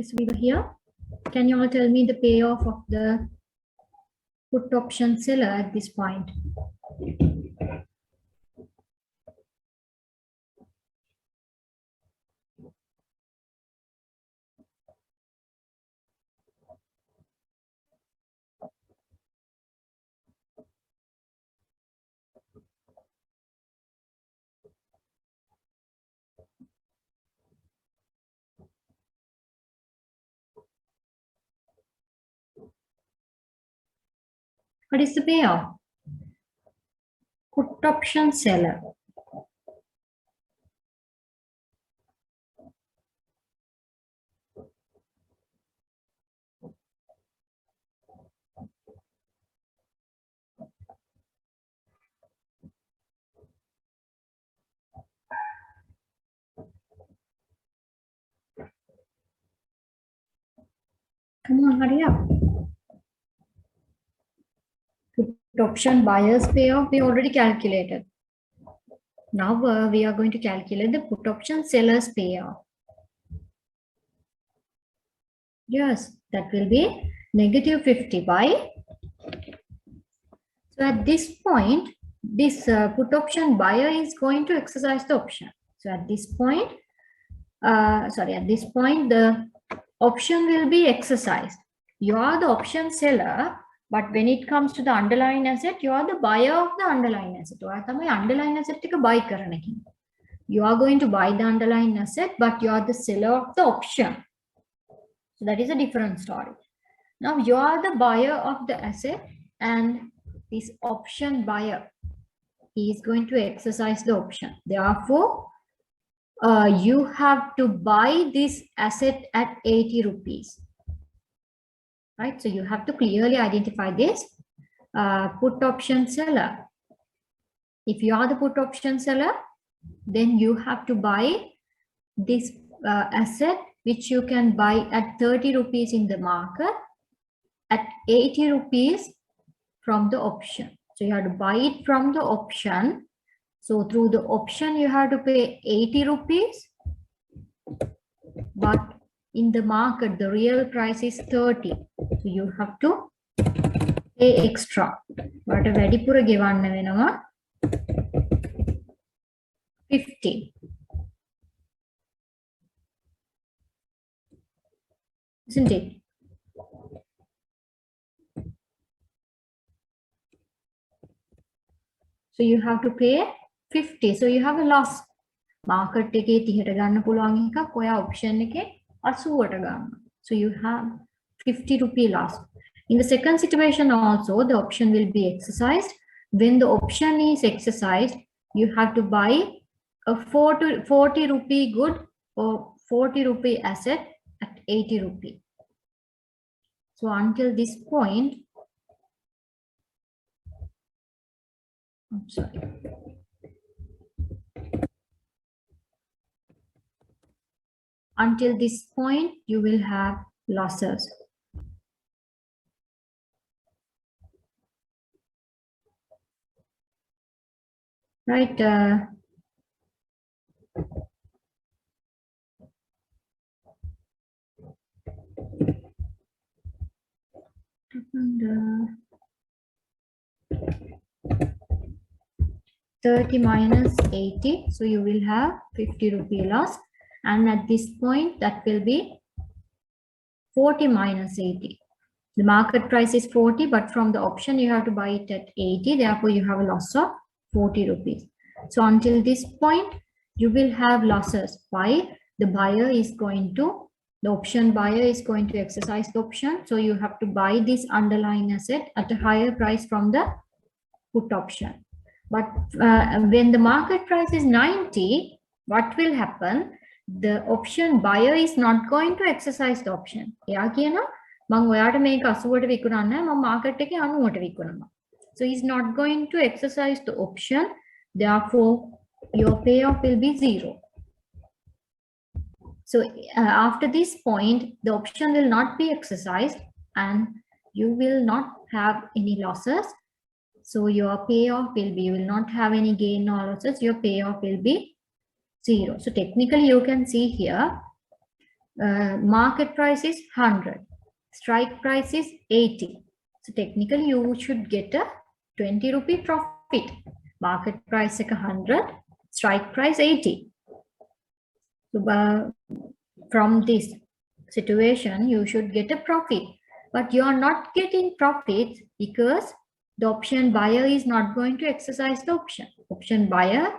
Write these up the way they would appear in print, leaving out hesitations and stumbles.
So we were here. Can you all tell me the payoff of the put option seller at this point? What is the payoff? Put option seller. Come on, hurry up. Put option buyer's payoff we already calculated. Now we are going to calculate the put option seller's payoff. Yes, that will be negative 50 by. So at this point, this put option buyer is going to exercise the option. So at this point, at this point, the option will be exercised. You are the option seller, but when it comes to the underlying asset, you are the buyer of the underlying asset. Underlying asset buy. You are going to buy the underlying asset, but you are the seller of the option. So that is a different story. Now you are the buyer of the asset, and this option buyer, he is going to exercise the option. Therefore, you have to buy this asset at 80 rupees. Right? So you have to clearly identify this put option seller. If you are the put option seller, then you have to buy this asset, which you can buy at 30 rupees in the market at 80 rupees from the option. So you have to buy it from the option. So through the option, you have to pay 80 rupees. But in the market, the real price is 30. So you have to pay extra. But a වැඩිපුර ගෙවන්න වෙනවා 50. Isn't it? So you have to pay 50. So you have a loss. Market එකේ 30ට ගන්න පුළුවන් එකක් ඔයා option එකේ 80ට ගන්න. So you have 50 rupee loss. In the second situation also, the option will be exercised. When the option is exercised, you have to buy a 40 rupee good or 40 rupee asset at 80 rupee. So until this point, I'm sorry. Until this point, you will have losses. Right? And, 30 minus 80, so you will have 50 rupee loss, and at this point that will be 40 minus 80. The market price is 40, but from the option you have to buy it at 80, therefore you have a loss of 40 rupees. So until this point you will have losses. Why? The buyer is going to, the option buyer is going to exercise the option, so you have to buy this underlying asset at a higher price from the put option. But when the market price is 90, what will happen? The option buyer is not going to exercise the option. So he's not going to exercise the option. Therefore, your payoff will be 0. So after this point, the option will not be exercised and you will not have any losses. So your payoff will be, you will not have any gain or losses. Your payoff will be 0. So technically you can see here, Market price is 100. Strike price is 80. So technically you should get a 20 rupee profit. Market price is 100, strike price 80. So from this situation, you should get a profit. But you are not getting profit because the option buyer is not going to exercise the option. Option buyer,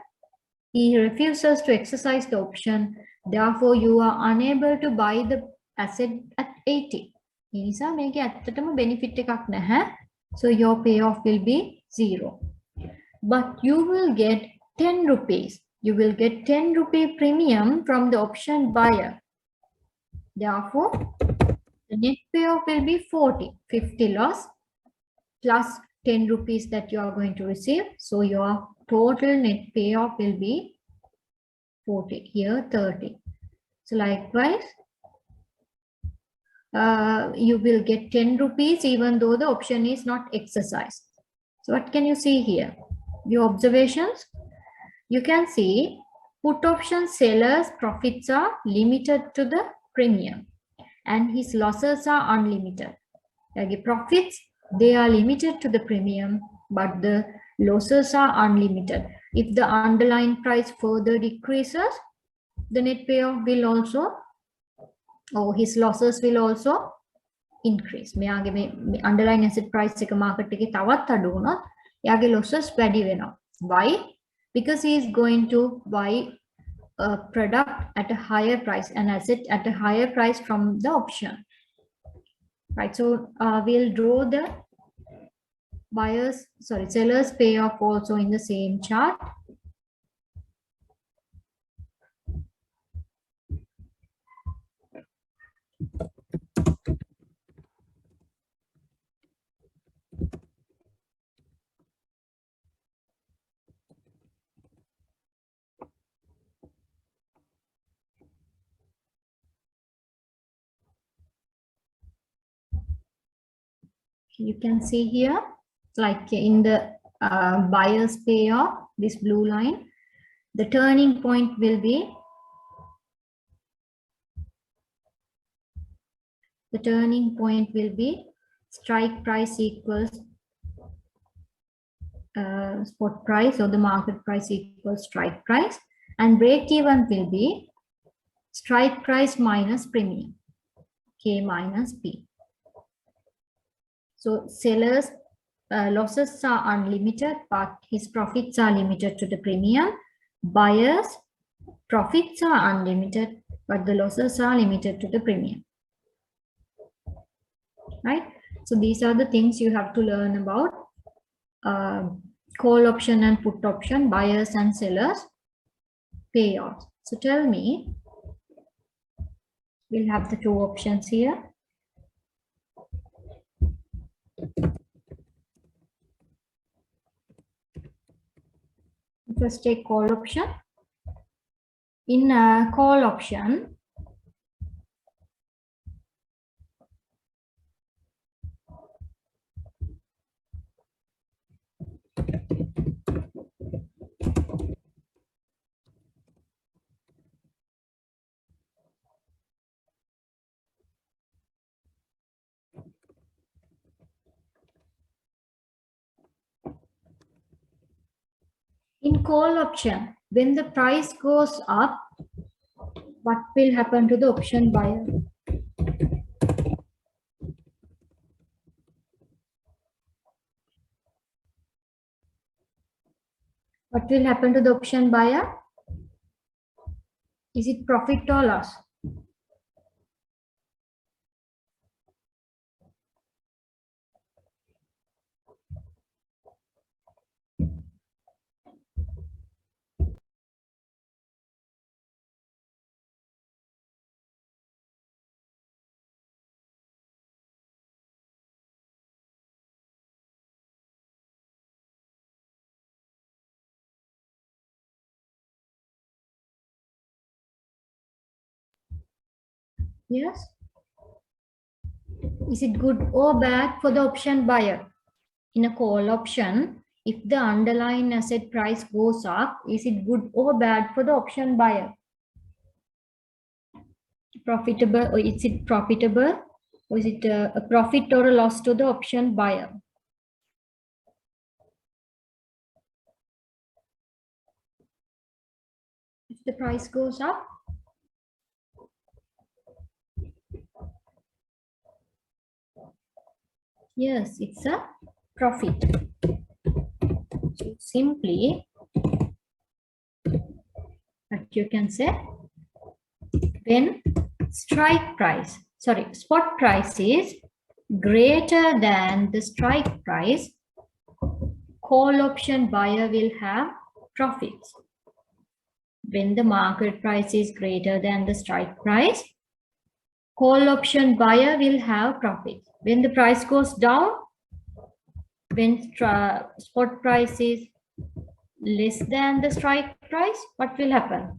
he refuses to exercise the option. Therefore, you are unable to buy the asset at 80. නිසා මේක ඇත්තටම benefit එකක් නැහැ. So your payoff will be 0. But you will get 10 rupees. You will get 10 rupee premium from the option buyer. Therefore, the net payoff will be 40. 50 loss plus 10 rupees that you are going to receive. So your total net payoff will be 40. Here 30. So likewise, you will get 10 rupees even though the option is not exercised. So what can you see here? Your observations? You can see put option seller's profits are limited to the premium and his losses are unlimited. Like profits, they are limited to the premium, but the losses are unlimited. If the underlying price further decreases, the net payoff will also, or his losses will also increase. මෙයාගේ underlying asset price එක market එකේ තවත් අඩු වුණොත් එයාගේ losses වැඩි වෙනවා. Why? Because he is going to buy a product at a higher price, an asset at a higher price from the option. Right, so we'll draw the seller's payoff also in the same chart. You can see here, like in the buyer's payoff, this blue line, the turning point will be, strike price equals spot price, or the market price equals strike price, and break even will be strike price minus premium, K minus P. So seller's losses are unlimited, but his profits are limited to the premium. Buyer's profits are unlimited, but the losses are limited to the premium. Right? So these are the things you have to learn about call option and put option, buyers and sellers payoffs. So tell me, we'll have the two options here. First take call option. In a call option, when the price goes up, what will happen to the option buyer? What will happen to the option buyer? Is it profit or loss? Yes. Is it good or bad for the option buyer? In a call option, if the underlying asset price goes up, is it good or bad for the option buyer? profitable, or is it profitable, or is it a profit or a loss to the option buyer? If the price goes up, yes, it's a profit. So simply, what you can say, when spot price is greater than the strike price, call option buyer will have profits. When the market price is greater than the strike price, call option buyer will have profits. When the price goes down, when spot price is less than the strike price, what will happen?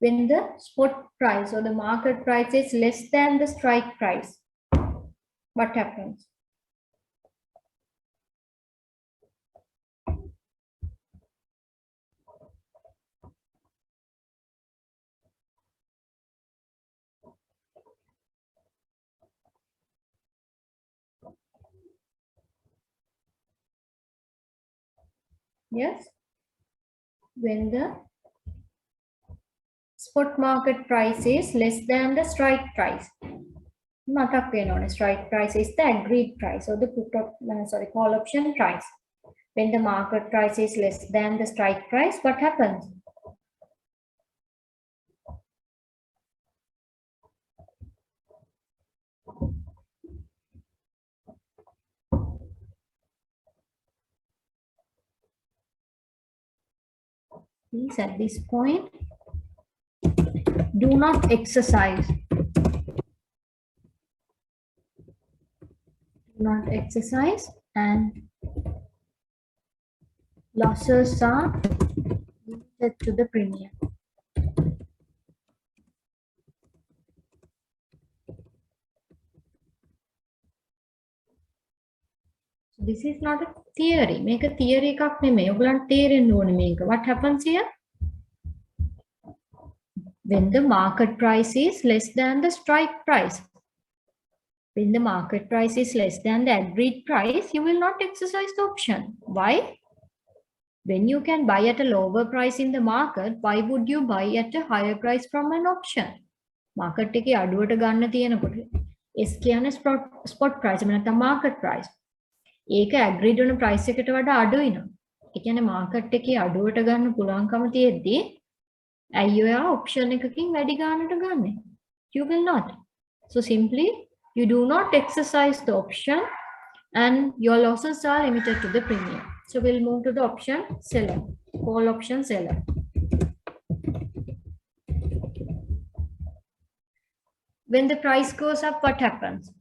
When the spot price or the market price is less than the strike price, what happens? Yes, when the spot market price is less than the strike price. Strike price is the agreed price or the call option price. When the market price is less than the strike price, what happens? Please, at this point, do not exercise. Do not exercise, and losses are limited to the premium. So this is not a theory. Make a theory එකක් නෙමෙයි. ඔයගලන්ට තේරෙන්න ඕනේ මේක. What happens here? When the market price is less than the strike price. When the market price is less than the agreed price, you will not exercise the option. Why? When you can buy at a lower price in the market, why would you buy at a higher price from an auction? Market එකේ අඩුවට ගන්න තියෙනකොට S කියන්නේ spot price එක නැත්නම් market price. ඒක agreed වෙන price එකට වඩා අඩුයි නම්. ඒ කියන්නේ market එකේ අඩුවට ගන්න පුළුවන්කම තියෙද්දි ඇයි ඔයා option එකකින් වැඩි ගන්නට ගන්නෙ? You will not. So simply you do not exercise the option and your losses are limited to the premium. So we'll move to the option seller, call option seller. When the price goes up, what happens?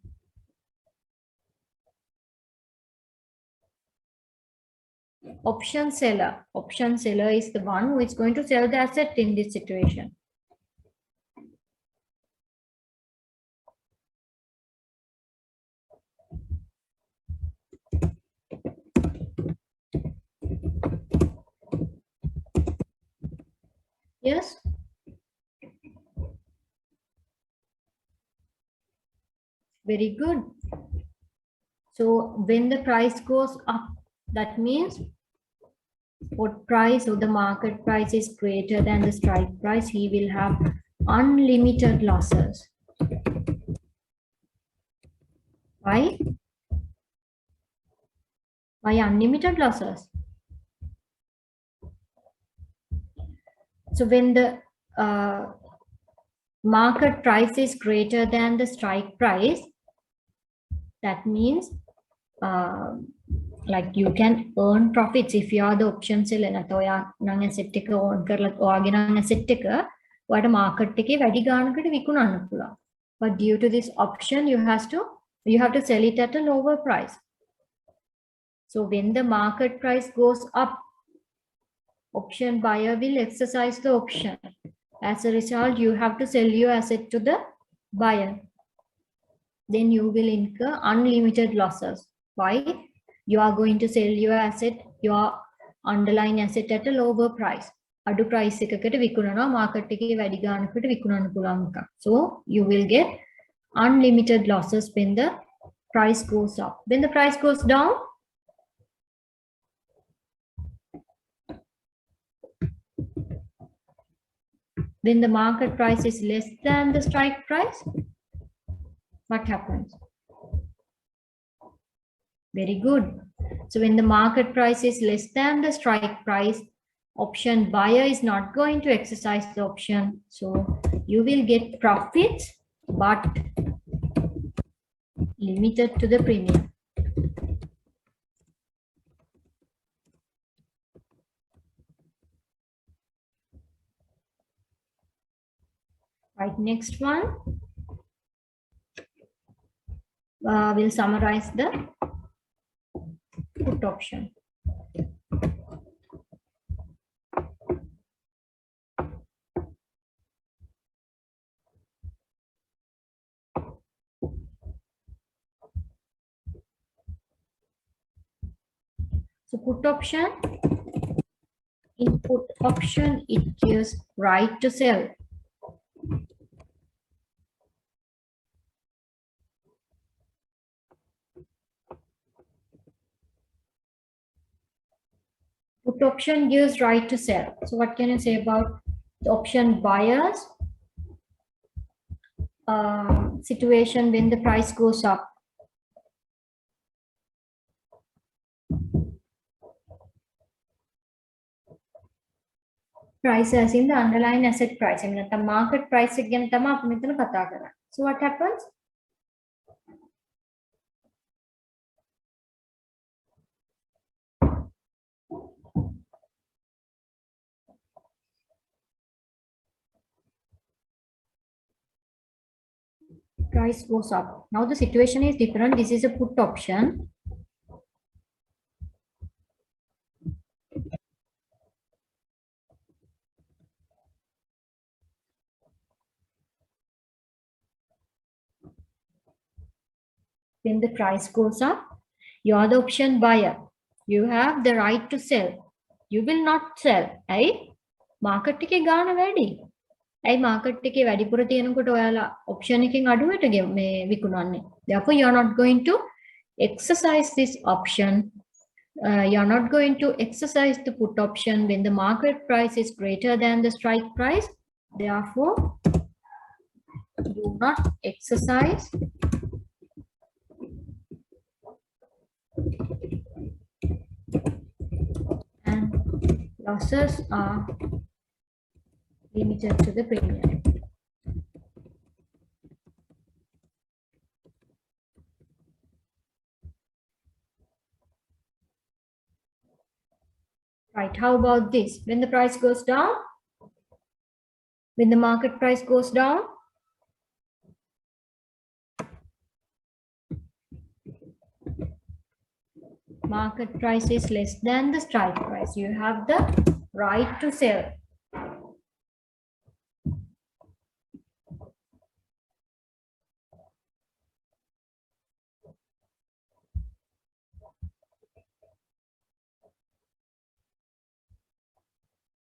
Option seller. Option seller is the one who is going to sell the asset in this situation. Yes? Very good. So when the price goes up, that means what price or the market price is greater than the strike price, he will have unlimited losses. Why? Why unlimited losses? So when the market price is greater than the strike price, that means like you can earn profits if you are the option seller. නැත්නම් ඔයා නම් asset එක own කරලා ඔයාගේ නම් asset එක ඔයාට market එකේ වැඩි ගාණකට විකුණන්න පුළුවන්. But due to this option, you have to sell it at a lower price. So when the market price goes up, option buyer will exercise the option. As a result, you have to sell your asset to the buyer. Then you will incur unlimited losses. Why? You are going to sell your asset, your underlying asset at a lower price. අඩු price එකකට විකුණනවා market එකේ වැඩි ගානකට විකුණන්න පුළුවන් එකක්. So you will get unlimited losses when the price goes up. When the price goes down, when the market price is less than the strike price, what happens? Very good. So when the market price is less than the strike price, option buyer is not going to exercise the option. So you will get profits, but limited to the premium. Right, next one. We'll summarize the put option. So put option, in put option, it gives right to sell. Put option gives right to sell. So what can you say about the option buyers situation when the price goes up? Price as in the underlying asset price. I mean, the market price again. So what happens? Price goes up. Now the situation is different. This is a put option. When the price goes up, you are the option buyer. You have the right to sell. You will not sell. Right? Market එකේ ගාන වැඩි. ඇයි market එකේ වැඩිපුර තියෙනකොට ඔයාලා option එකෙන් අඩුවට මේ විකුණන්නේ. Therefore you are not going to exercise this option. You are not going to exercise the put option when the market price is greater than the strike price. Therefore, do not exercise and losses are limited to the premium. Right, how about this? When the price goes down, when the market price goes down, market price is less than the strike price. You have the right to sell.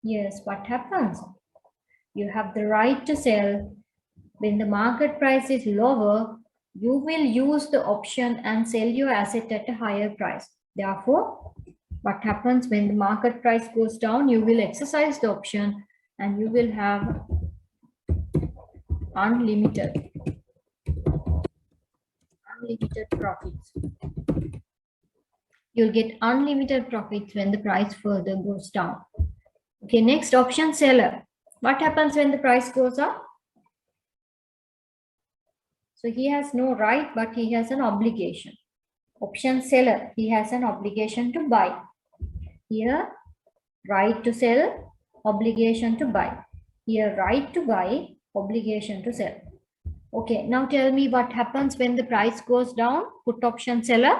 Yes, what happens? You have the right to sell. When the market price is lower, you will use the option and sell your asset at a higher price. Therefore, what happens when the market price goes down, you will exercise the option and you will have unlimited profits. You'll get unlimited profits when the price further goes down. Okay, next, option seller. What happens when the price goes up? So he has no right, but he has an obligation. Option seller, he has an obligation to buy. Here, right to sell, obligation to buy. Here, right to buy, obligation to sell. Okay, now tell me what happens when the price goes down, put option seller.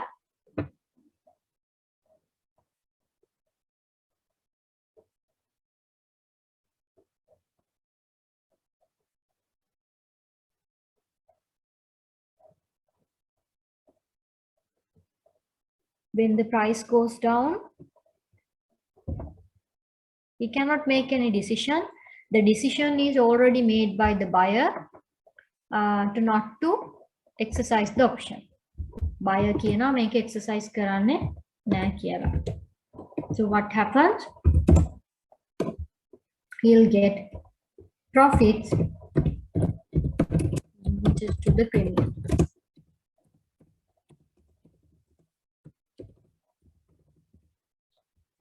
When the price goes down, he cannot make any decision. The decision is already made by the buyer to not to exercise the option. Buyer කියනවා මේක exercise කරන්නේ නැහැ කියලා. So what happens? He'll get profits which is to the premium.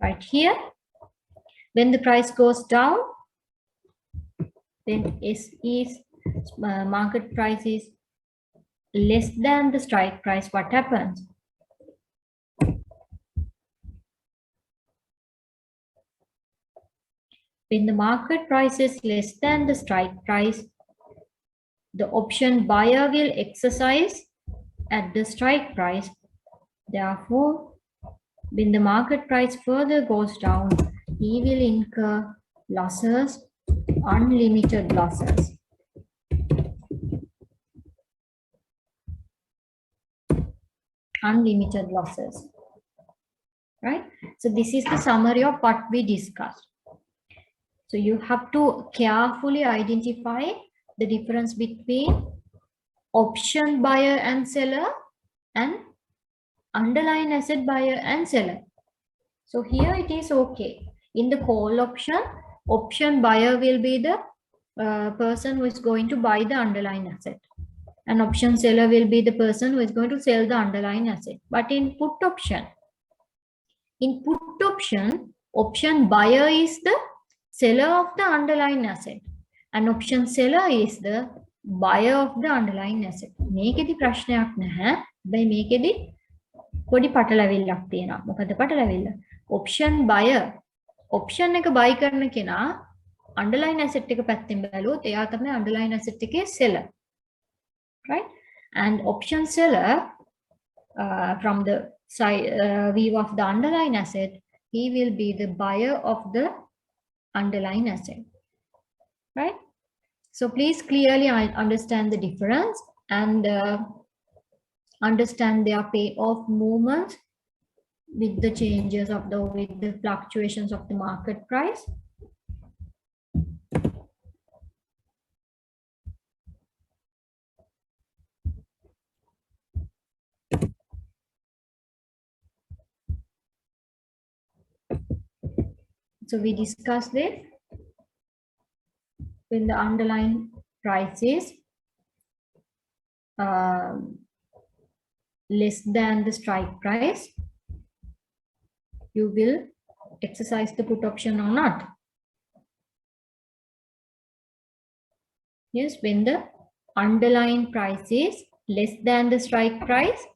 Right here, when the price goes down, then S is market price is less than the strike price. What happens? When the market price is less than the strike price, the option buyer will exercise at the strike price. Therefore, when the market price further goes down, he will incur losses, unlimited losses. Unlimited losses. Right? So this is the summary of what we discussed. So you have to carefully identify the difference between option buyer and seller and underlying asset buyer and seller. So here it is okay. In the call option buyer will be the person who is going to buy the underlying asset. And option seller will be the person who is going to sell the underlying asset. But in put option, option buyer is the seller of the underlying asset. And option seller is the buyer of the underlying asset. මේකෙදි ප්‍රශ්නයක් නැහැ. හැබැයි මේකෙදි පොඩි පටලැවිල්ලක් තියෙනවා. මොකද පටලැවිල්ල? option buyer option එක buy කරන කෙනා underlying asset එක පැත්තෙන් බැලුවොත් එයා තමයි underlying asset එකේ seller. Right? And option seller from the side view of the underlying asset, he will be the buyer of the underlying asset. Right? So please clearly understand the difference and understand their payoff movements with the changes of with the fluctuations of the market price. So we discussed it when the underlying price is less than the strike price, you will exercise the put option or not. Yes, when the underlying price is less than the strike price,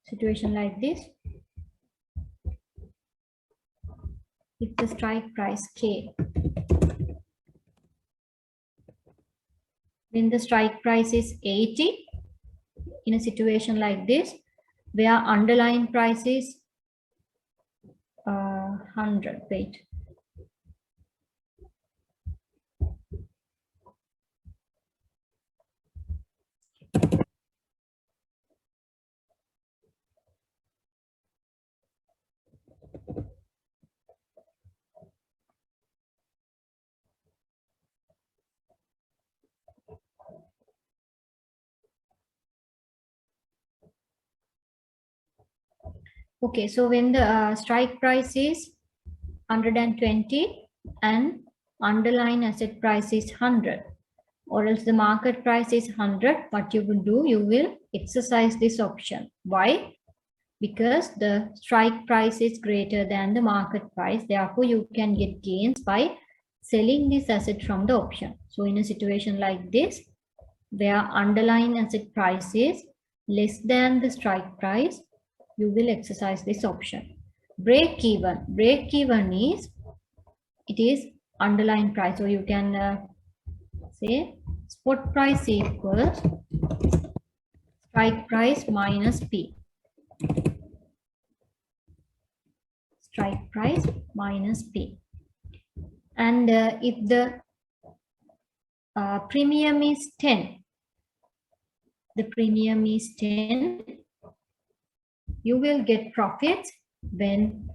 situation like this, if the strike price K, when the strike price is 80, in a situation like this, where underlying price is 100, wait. Okay, so when the strike price is 120 and underlying asset price is 100, or else the market price is 100, what you will do, you will exercise this option. Why? Because the strike price is greater than the market price. Therefore, you can get gains by selling this asset from the option. So in a situation like this, where underlying asset price is less than the strike price, you will exercise this option. Break even is, it is underlying price. So you can say spot price equals strike price minus P. Strike price minus P. And if the premium is 10, the premium is 10, you will get profits when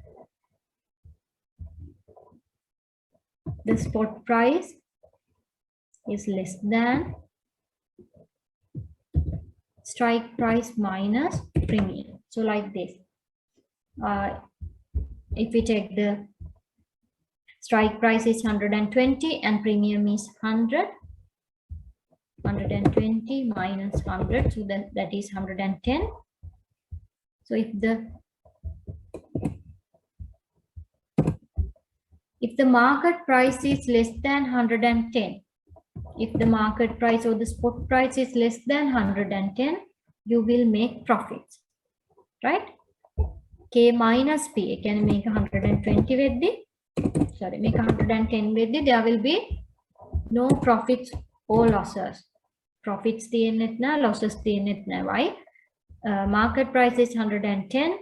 the spot price is less than strike price minus premium. So like this. If we take the strike price is 120 and premium is 100, 120 minus 100, so that is 110. So if the market price is less than 110, if the market price or the spot price is less than 110, you will make profits, right? K minus P, can make 120 with the, sorry, make 110 with the, there will be no profits or losses. Profits තියෙන්නෙත් නැහැ, losses තියෙන්නෙත් නැහැ. Why? Market price is 110,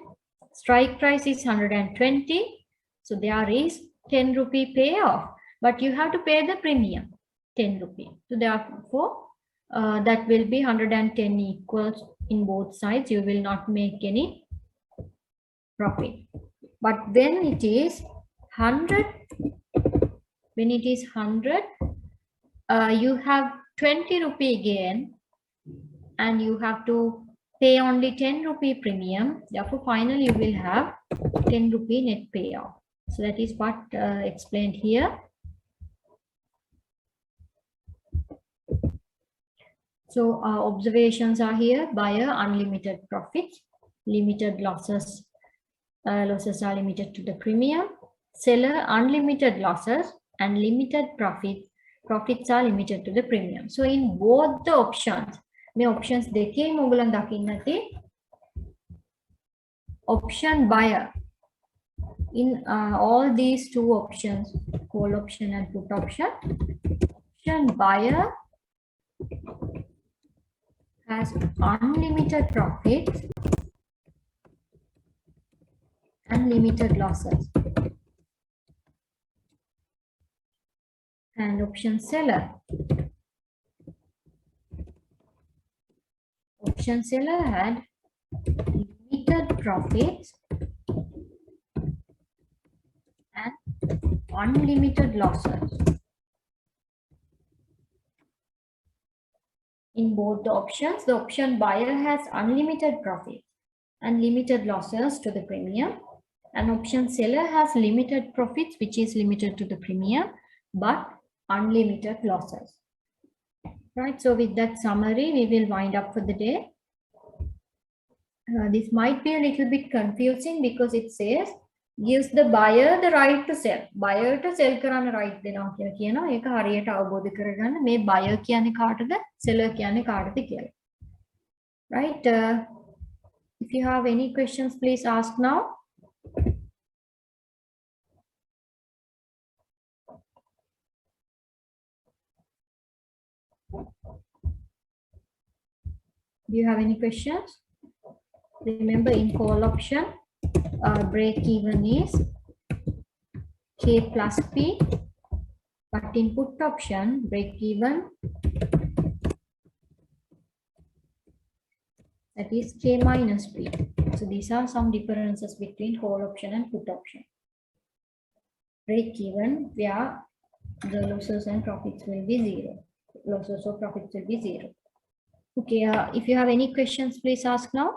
strike price is 120, so there is 10 rupee payoff, but you have to pay the premium 10 rupee. So therefore that will be 110 equals in both sides. You will not make any profit. But when it is 100, you have 20 rupee gain and you have to pay only 10 rupee premium. Therefore, finally you will have 10 rupee net payoff. So that is what explained here. So our observations are here: buyer unlimited profits, limited losses. Losses are limited to the premium. Seller unlimited losses and limited profits. Profits are limited to the premium. So in both the options, මේ options දෙකේ ඔයගොල්ලන් දකින්න ඇති option buyer. In all these two options, call option and put option, option buyer has unlimited profits and limited losses. And option seller had limited profits and unlimited losses. In both the options, the option buyer has unlimited profits and limited losses to the premium, and option seller has limited profits, which is limited to the premium, but unlimited losses. Right, so with that summary, we will wind up for the day. This might be a little bit confusing because it says gives the buyer the right to sell. Buyer to sell කරන්න right දෙනවා කියලා කියනවා. ඒක හරියට අවබෝධ කරගන්න මේ buyer කියන්නේ කාටද, seller කියන්නේ කාටද කියලා. Right? If you have any questions, please ask now. Do you have any questions? Remember, in call option, break even is K plus P, but in put option, break even, that is K minus P. So these are some differences between call option and put option. Break even, where the losses and profits will be zero. Losses or profits will be zero. Okay, if you have any questions, please ask now.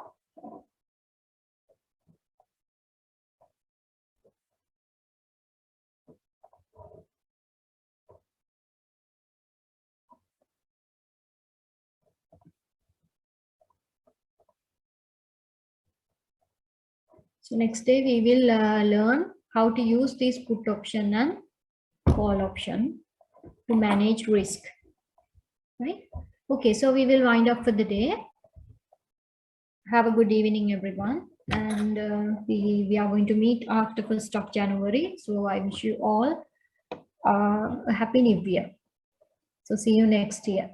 So next day we will learn how to use this put option and call option to manage risk. Right? Okay, so we will wind up for the day. Have a good evening, everyone. And we are going to meet after 1st of January. So I wish you all a happy new year. So see you next year.